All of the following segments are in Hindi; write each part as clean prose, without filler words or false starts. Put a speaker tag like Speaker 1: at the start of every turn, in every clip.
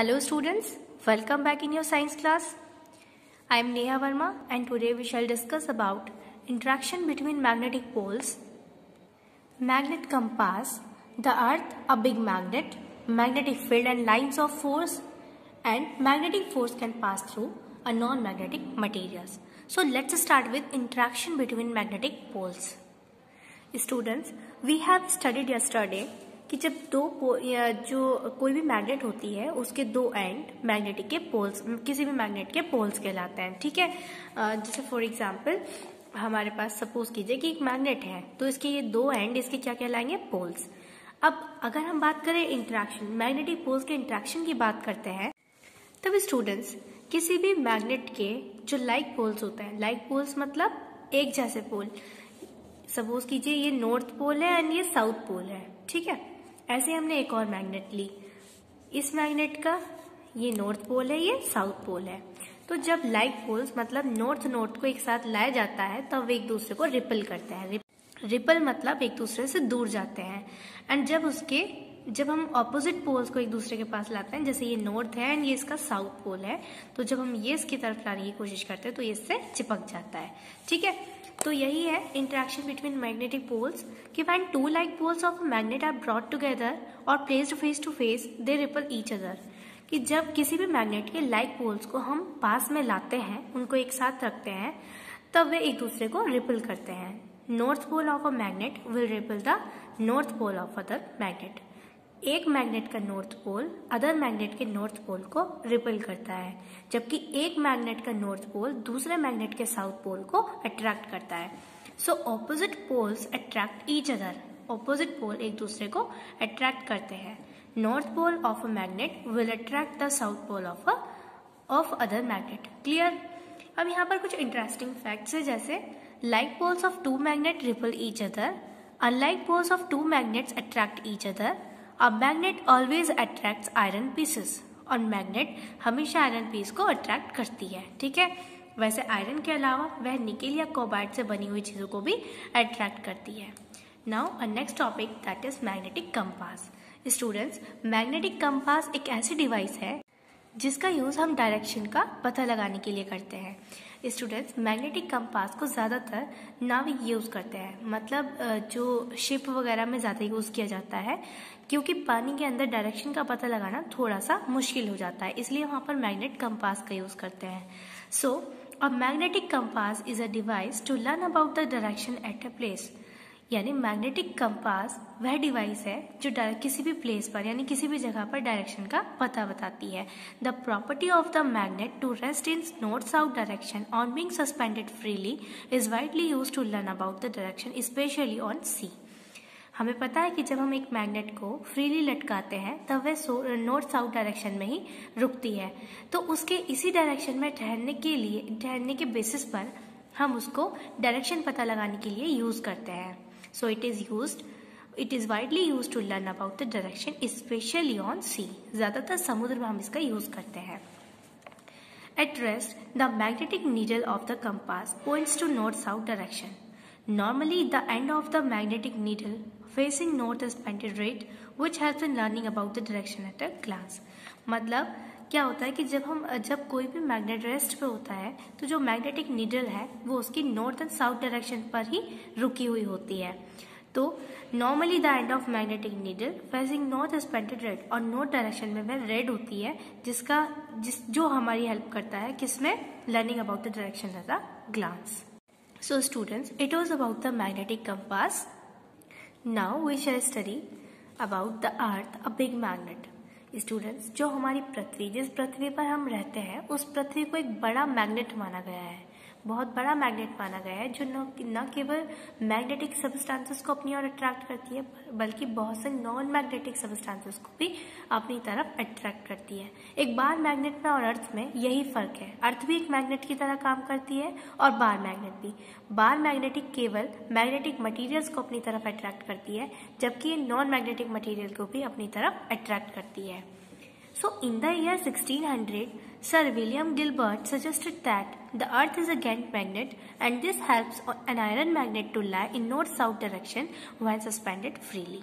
Speaker 1: Hello students, welcome back in your science class. I am Neha Verma and today we shall discuss about interaction between magnetic poles, magnet compass, the earth a big magnet, magnetic field and lines of force, and magnetic force can pass through a non-magnetic materials. So let's start with interaction between magnetic poles. Students, we have studied yesterday कि जब जो कोई भी मैग्नेट होती है उसके दो एंड मैग्नेटिक के पोल्स किसी भी मैग्नेट के पोल्स कहलाते हैं। ठीक है, जैसे फॉर एग्जांपल हमारे पास सपोज कीजिए कि एक मैग्नेट है तो इसके ये दो एंड इसके क्या कहलाएंगे, पोल्स। अब अगर हम बात करें इंटरेक्शन, मैग्नेटिक पोल्स के इंटरेक्शन की बात करते हैं, तब स्टूडेंट्स किसी भी मैग्नेट के जो लाइक पोल्स होते हैं, लाइक पोल्स मतलब एक जैसे पोल, सपोज कीजिए ये नॉर्थ पोल है एंड ये साउथ पोल है। ठीक है, ऐसे हमने एक और मैग्नेट ली, इस मैग्नेट का ये नॉर्थ पोल है, ये साउथ पोल है। तो जब लाइक पोल्स मतलब नॉर्थ नॉर्थ को एक साथ लाया जाता है तब वे एक दूसरे को रिपल करते हैं। रिपल मतलब एक दूसरे से दूर जाते हैं। एंड जब हम ऑपोजिट पोल्स को एक दूसरे के पास लाते हैं, जैसे ये नॉर्थ है एंड ये इसका साउथ पोल है, तो जब हम ये इसकी तरफ लाने की कोशिश करते हैं तो ये इससे चिपक जाता है। ठीक है, तो यही है इंटरेक्शन बिटवीन मैग्नेटिक पोल्स कि when two like poles of a magnet are brought together और placed face to face they repel each other. कि जब किसी भी मैग्नेट के लाइक पोल्स को हम पास में लाते हैं, उनको एक साथ रखते हैं, तब वे एक दूसरे को रिपल करते हैं। North pole of a magnet will repel the north pole of other magnet. एक मैग्नेट का नॉर्थ पोल अदर मैग्नेट के नॉर्थ पोल को रिपल करता है, जबकि एक मैग्नेट का नॉर्थ पोल दूसरे मैग्नेट के साउथ पोल को अट्रैक्ट करता है। So opposite poles attract each other. Opposite pole एक दूसरे को अट्रैक्ट करते हैं। North pole of a magnet will attract the south pole of other magnet. Clear? अब यहाँ पर कुछ इंटरेस्टिंग फैक्ट्स है, जैसे like poles of two magnet repel each other, unlike poles of two magnets attract each other, A magnet always attracts iron pieces। और मैग्नेट हमेशा आयरन पीस को अट्रैक्ट करती है। ठीक है, वैसे आयरन के अलावा वह निकेल या कोबाल्ट से बनी हुई चीजों को भी अट्रैक्ट करती है। Now a next topic that is magnetic compass. Students, magnetic compass एक ऐसी डिवाइस है जिसका यूज हम डायरेक्शन का पता लगाने के लिए करते हैं। स्टूडेंट्स, मैग्नेटिक कंपास को ज़्यादातर नाविक यूज करते हैं, मतलब जो शिप वगैरह में ज़्यादा यूज किया जाता है, क्योंकि पानी के अंदर डायरेक्शन का पता लगाना थोड़ा सा मुश्किल हो जाता है, इसलिए वहाँ पर मैग्नेट कंपास का यूज करते हैं। So a magnetic compass is a device to learn about the direction at a place. यानी मैग्नेटिक कंपास वह डिवाइस है जो किसी भी प्लेस पर यानी किसी भी जगह पर डायरेक्शन का पता बताती है। The property of the magnet to rest in north south direction on being suspended freely is widely used to learn about the direction specially on sea. हमें पता है कि जब हम एक मैग्नेट को फ्रीली लटकाते हैं तब वह नॉर्थ साउथ डायरेक्शन में ही रुकती है, तो उसके इसी डायरेक्शन में ठहरने के बेसिस पर हम उसको डायरेक्शन पता लगाने के लिए यूज करते हैं। So it is widely used to learn about the direction especially on sea। ज्यादातर समुद्र में हम इसका यूज करते हैं। At rest, the magnetic needle of the compass points to north-south direction. Normally, the end of the magnetic needle facing north is pointed right, which helps in learning about the direction at a glance। मतलब क्या होता है कि जब कोई भी मैग्नेट रेस्ट पे होता है तो जो मैग्नेटिक नीडल है वो उसकी नॉर्थ एंड साउथ डायरेक्शन पर ही रुकी हुई होती है। तो normally the end of magnetic needle facing north is pointed red, और नॉर्थ डायरेक्शन में वह रेड होती है जो हमारी हेल्प करता है किसमें, learning about the direction at a glance. So students, it was about the magnetic compass. Now we shall study about the earth a big magnet. Students, जो हमारी पृथ्वी, जिस पृथ्वी पर हम रहते हैं, उस पृथ्वी को एक बड़ा मैग्नेट माना गया है, बहुत बड़ा मैग्नेट माना गया है, जो न केवल मैग्नेटिक सब्सटेंसेस को अपनी ओर अट्रैक्ट करती है बल्कि बहुत से नॉन मैग्नेटिक सब्सटेंसेस को भी अपनी तरफ अट्रैक्ट करती है। एक बार मैग्नेट में और अर्थ में यही फर्क है, अर्थ भी एक मैग्नेट की तरह काम करती है और बार मैग्नेट भी। बार मैग्नेटिक केवल मैग्नेटिक मटेरियल्स को अपनी तरफ अट्रैक्ट करती है, जबकि ये नॉन मैग्नेटिक मटेरियल को भी अपनी तरफ अट्रैक्ट करती है। So in the year 1600, Sir William Gilbert suggested that the earth is a Gantt magnet and this helps an iron magnet to lie in north-south direction when suspended freely।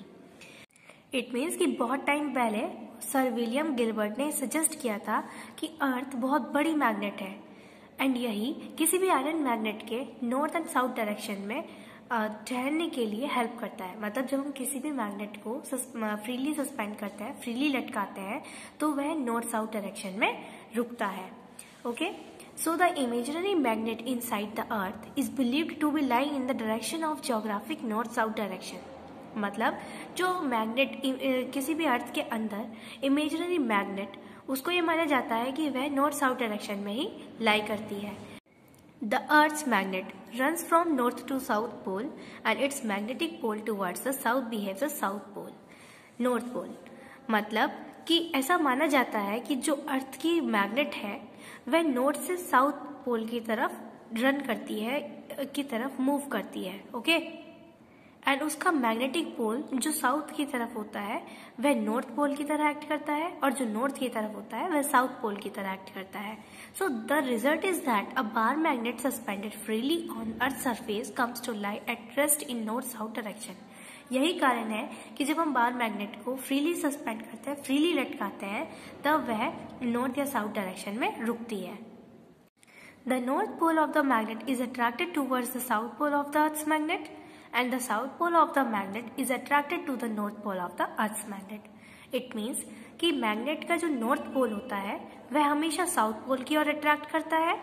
Speaker 1: It means कि बहुत टाइम पहले सर विलियम गिलबर्ट ने सजेस्ट किया था कि अर्थ बहुत बड़ी मैग्नेट है एंड यही किसी भी आयरन मैग्नेट के नॉर्थ एंड साउथ डायरेक्शन में ठहरने के लिए हेल्प करता है। मतलब जब हम किसी भी मैग्नेट को फ्रीली सस्पेंड करते हैं, फ्रीली लटकाते हैं, तो वह नॉर्थ साउथ डायरेक्शन में रुकता है। Okay, so the imaginary magnet inside the earth is believed to be lying in the direction of geographic north south direction. मतलब जो मैग्नेट किसी भी अर्थ के अंदर इमेजिनरी मैग्नेट, उसको ये माना जाता है कि वह नॉर्थ साउथ डायरेक्शन में ही लाई करती है। The earth's magnet runs from north to south pole and its magnetic pole towards the south behaves as south pole, north pole। मतलब कि ऐसा माना जाता है कि जो अर्थ की मैग्नेट है वह नॉर्थ से साउथ पोल की तरफ रन करती है, की तरफ मूव करती है। ओके, एंड उसका मैग्नेटिक पोल जो साउथ की तरफ होता है वह नॉर्थ पोल की तरह एक्ट करता है, और जो नॉर्थ की तरफ होता है वह साउथ पोल की तरह एक्ट करता है। So the result is that a bar magnet suspended freely on earth surface comes to lie at rest in north south direction. यही कारण है कि जब हम बार मैग्नेट को फ्रीली सस्पेंड करते हैं, फ्रीली लटकाते हैं, तब वह नॉर्थ या साउथ डायरेक्शन में रुकती है। The north pole of the magnet is attracted towards the south pole of the earth's magnet and the south pole of the magnet is attracted to the north pole of the earth's magnet। It means कि मैग्नेट का जो नॉर्थ पोल होता है वह हमेशा साउथ पोल की ओर अट्रैक्ट करता है,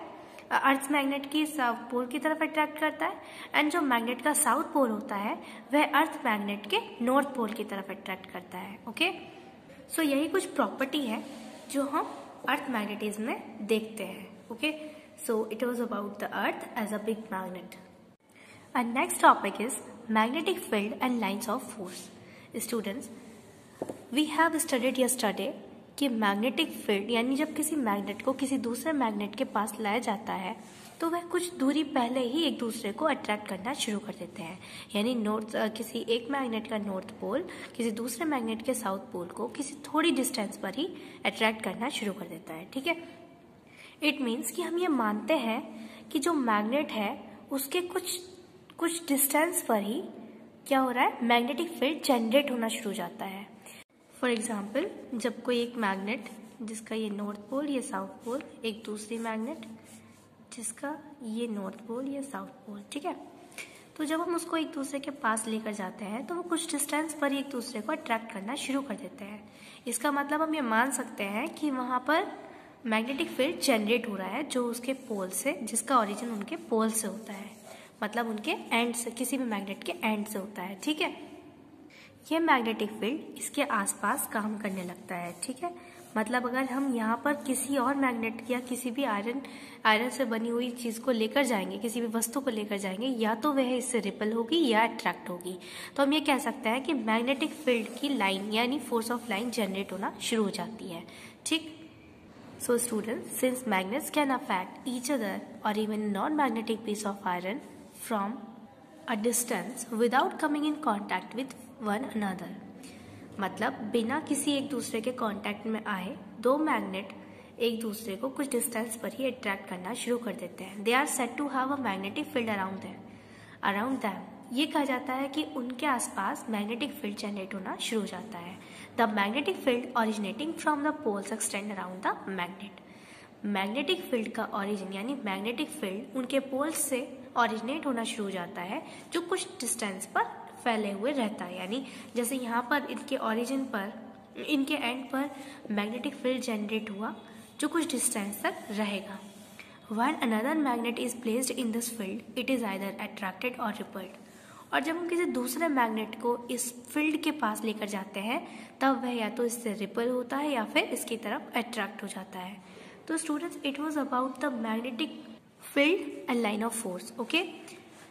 Speaker 1: अर्थ मैग्नेट की साउथ पोल की तरफ अट्रैक्ट करता है, एंड जो मैग्नेट का साउथ पोल होता है वह अर्थ मैग्नेट के नॉर्थ पोल की तरफ अट्रैक्ट करता है। ओके, सो यही कुछ प्रॉपर्टी है जो हम अर्थ मैग्नेटिज्म में देखते हैं। Okay, so it was about the earth as a big magnet. Our next topic is magnetic field and lines of force। Students, we have studied yesterday कि मैग्नेटिक फील्ड यानी जब किसी मैग्नेट को किसी दूसरे मैग्नेट के पास लाया जाता है तो वह कुछ दूरी पहले ही एक दूसरे को अट्रैक्ट करना शुरू कर देते हैं। यानी किसी एक मैग्नेट का नॉर्थ पोल किसी दूसरे मैग्नेट के साउथ पोल को किसी थोड़ी डिस्टेंस पर ही अट्रैक्ट करना शुरू कर देता है। ठीक है, इट मीन्स कि हम ये मानते हैं कि जो मैग्नेट है उसके कुछ डिस्टेंस पर ही क्या हो रहा है, मैग्नेटिक फील्ड जनरेट होना शुरू हो जाता है। फॉर एग्जाम्पल, जब कोई एक मैग्नेट जिसका ये नॉर्थ पोल ये साउथ पोल, एक दूसरी मैग्नेट जिसका ये नॉर्थ पोल ये साउथ पोल, ठीक है, तो जब हम उसको एक दूसरे के पास लेकर जाते हैं तो वो कुछ डिस्टेंस पर ही एक दूसरे को अट्रैक्ट करना शुरू कर देते हैं। इसका मतलब हम ये मान सकते हैं कि वहां पर मैग्नेटिक फील्ड जनरेट हो रहा है जो उसके पोल से, जिसका ओरिजिन उनके पोल से होता है, मतलब उनके एंड से, किसी भी मैग्नेट के एंड से होता है। ठीक है, यह मैग्नेटिक फील्ड इसके आसपास काम करने लगता है। ठीक है, मतलब अगर हम यहाँ पर किसी और मैग्नेट या किसी भी आयरन से बनी हुई चीज को लेकर जाएंगे, किसी भी वस्तु को लेकर जाएंगे, या तो वह इससे रिपल होगी या अट्रैक्ट होगी, तो हम ये कह सकते हैं कि मैग्नेटिक फील्ड की लाइन यानी फोर्स ऑफ लाइन जनरेट होना शुरू हो जाती है। ठीक, so students, since magnets can affect each other और even non magnetic piece of iron from a distance without coming in contact with one another। मतलब बिना किसी एक दूसरे के कांटेक्ट में आए दो मैग्नेट एक दूसरे को कुछ डिस्टेंस पर ही अट्रैक्ट करना शुरू कर देते हैं। They are said to have a magnetic field around them. ये कहा जाता है कि उनके आसपास मैग्नेटिक फील्ड जनरेट होना शुरू हो जाता है। The magnetic field originating from the poles extend around the magnet. Magnetic field का ओरिजिन यानी मैग्नेटिक फील्ड उनके पोल्स से ओरिजिनेट होना शुरू हो जाता है जो कुछ डिस्टेंस पर फैले हुए रहता है। यानी जैसे यहाँ पर इनके ओरिजिन पर, इनके एंड पर मैग्नेटिक फील्ड जनरेट हुआ जो कुछ डिस्टेंस तक रहेगा। When another magnet is placed in this field, it is either attracted or repelled। और जब हम किसी दूसरे मैग्नेट को इस फील्ड के पास लेकर जाते हैं तब वह या तो इससे रिपल होता है या फिर इसकी तरफ अट्रैक्ट हो जाता है। तो students, it was about the magnetic field and line of force। okay,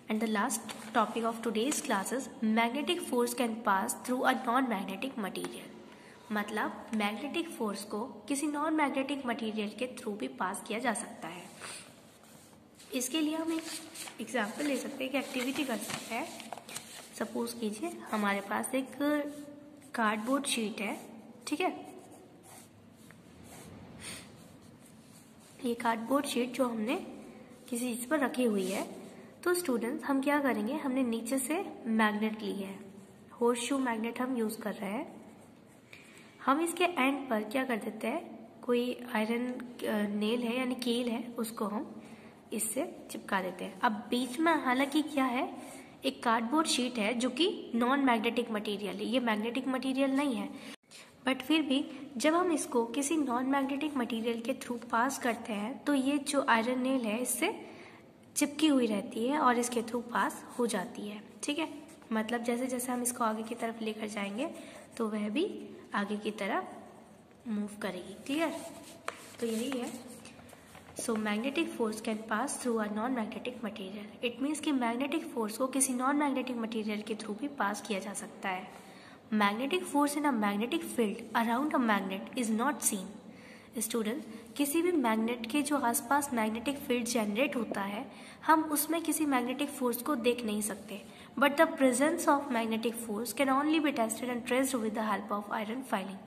Speaker 1: and the last topic of today's class is magnetic force can pass through a non-magnetic material। मतलब मैग्नेटिक फोर्स को किसी नॉन मैग्नेटिक मटेरियल के थ्रू भी पास किया जा सकता है। इसके लिए हम एक एग्जाम्पल ले सकते हैं, एक एक्टिविटी कर सकते हैं। सपोज कीजिए हमारे पास एक कार्डबोर्ड शीट है, ठीक है, ये कार्डबोर्ड शीट जो हमने किसी चीज पर रखी हुई है। तो स्टूडेंट्स, हम क्या करेंगे, हमने नीचे से मैग्नेट ली है, होर्स शू मैग्नेट हम यूज कर रहे हैं। हम इसके एंड पर क्या कर देते हैं, कोई आयरन नेल है यानी कील है, उसको हम इससे चिपका देते हैं। अब बीच में हालांकि क्या है, एक कार्डबोर्ड शीट है जो कि नॉन मैग्नेटिक मटेरियल है, ये मैग्नेटिक मटेरियल नहीं है, बट फिर भी जब हम इसको किसी नॉन मैग्नेटिक मटेरियल के थ्रू पास करते हैं तो ये जो आयरन नेल है इससे चिपकी हुई रहती है और इसके थ्रू पास हो जाती है। ठीक है, मतलब जैसे जैसे हम इसको आगे की तरफ लेकर जाएंगे तो वह भी आगे की तरफ मूव करेगी। क्लियर? तो यही है। So magnetic force can pass through a non magnetic material. It means कि मैग्नेटिक फोर्स को किसी नॉन मैग्नेटिक मटेरियल के थ्रू भी पास किया जा सकता है। Magnetic force in a magnetic field around a magnet is not seen. Student, किसी भी मैग्नेट के जो आसपास मैग्नेटिक फील्ड जनरेट होता है, हम उसमें किसी मैग्नेटिक फोर्स को देख नहीं सकते, but the presence of magnetic force can only be tested and traced with the help of iron filing.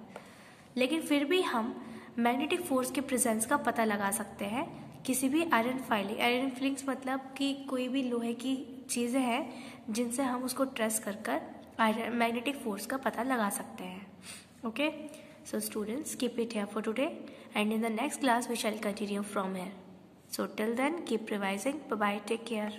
Speaker 1: लेकिन फिर भी हम मैग्नेटिक फोर्स के प्रेजेंस का पता लगा सकते हैं किसी भी आयरन फाइलिंग। आयरन फिलिंग्स मतलब कि कोई भी लोहे की चीज़ें हैं जिनसे हम उसको ट्रेस कर कर आयरन मैग्नेटिक फोर्स का पता लगा सकते हैं। Okay, so students, keep it here for today, and in the next class we shall continue from here. So till then, keep revising. Bye bye, take care.